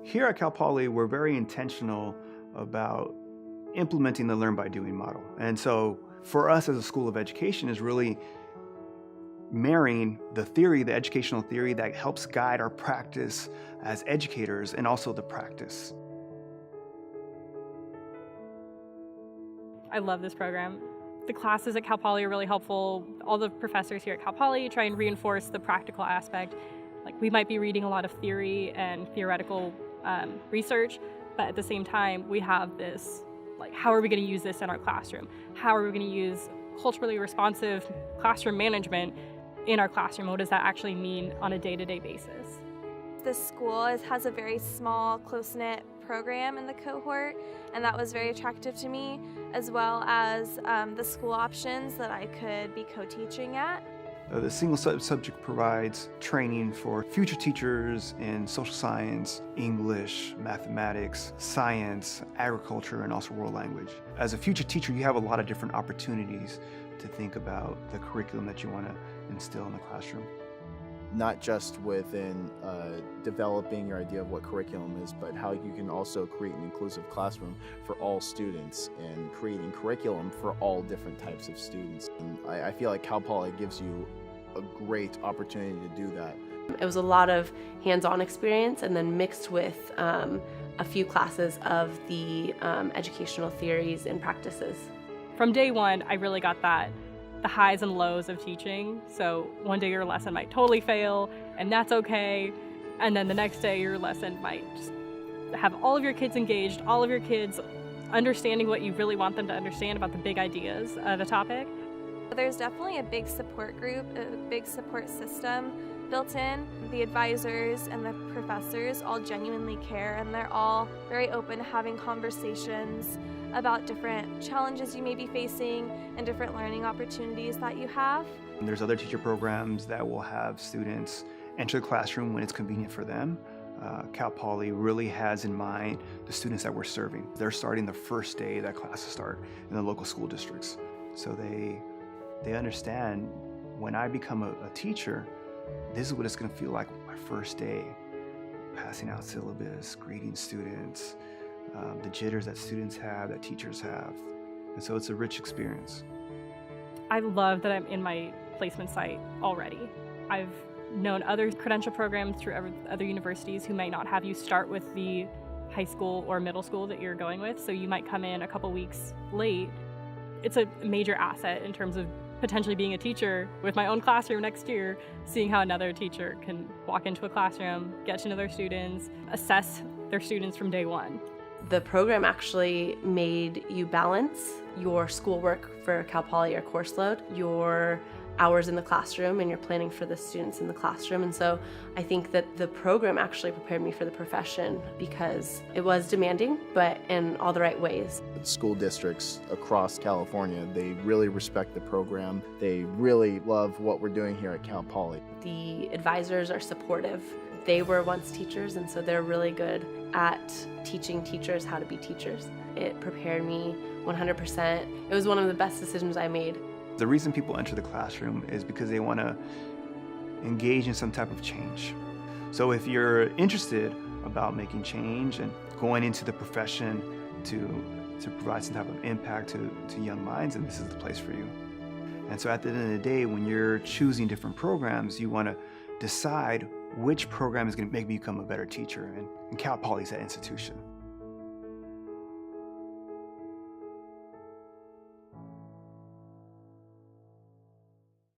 Here at Cal Poly, we're very intentional about implementing the learn by doing model. And so for us as a school of education is really marrying the theory, the educational theory that helps guide our practice as educators and also the practice. I love this program. The classes at Cal Poly are really helpful. All the professors here at Cal Poly try and reinforce the practical aspect. Like, we might be reading a lot of theory and theoretical research, but at the same time, we have this, like, how are we going to use this in our classroom? How are we going to use culturally responsive classroom management in our classroom? What does that actually mean on a day-to-day basis? This school has a very small, close-knit program in the cohort, and that was very attractive to me, as well as the school options that I could be co-teaching at. The single subject provides training for future teachers in social science, English, mathematics, science, agriculture, and also world language. As a future teacher, you have a lot of different opportunities to think about the curriculum that you want to instill in the classroom. Not just within developing your idea of what curriculum is, but how you can also create an inclusive classroom for all students and creating curriculum for all different types of students. And I feel like Cal Poly gives you a great opportunity to do that. It was a lot of hands-on experience and then mixed with a few classes of the educational theories and practices. From day one, I really got the highs and lows of teaching. So one day your lesson might totally fail, and that's okay. And then the next day your lesson might just have all of your kids engaged, all of your kids understanding what you really want them to understand about the big ideas of a topic. There's definitely a big support group, a big support system built in. The advisors and the professors all genuinely care, and they're all very open to having conversations about different challenges you may be facing and different learning opportunities that you have. And there's other teacher programs that will have students enter the classroom when it's convenient for them. Cal Poly really has in mind the students that we're serving. They're starting the first day that classes start in the local school districts. So they understand, when I become a teacher, this is what it's going to feel like my first day, passing out syllabus, greeting students, the jitters that students have, that teachers have. And so it's a rich experience. I love that I'm in my placement site already. I've known other credential programs through other universities who might not have you start with the high school or middle school that you're going with, so you might come in a couple weeks late. It's a major asset in terms of potentially being a teacher with my own classroom next year, seeing how another teacher can walk into a classroom, get to know their students, assess their students from day one. The program actually made you balance your schoolwork for Cal Poly, your course load, your hours in the classroom, and your planning for the students in the classroom. And so I think that the program actually prepared me for the profession because it was demanding, but in all the right ways. School districts across California, they really respect the program. They really love what we're doing here at Cal Poly. The advisors are supportive. They were once teachers, and so they're really good at teaching teachers how to be teachers. It prepared me 100%. It was one of the best decisions I made. The reason people enter the classroom is because they want to engage in some type of change. So if you're interested about making change and going into the profession to provide some type of impact to young minds, then this is the place for you. And so at the end of the day, when you're choosing different programs, you want to decide which program is going to make me become a better teacher. And Cal Poly is that institution.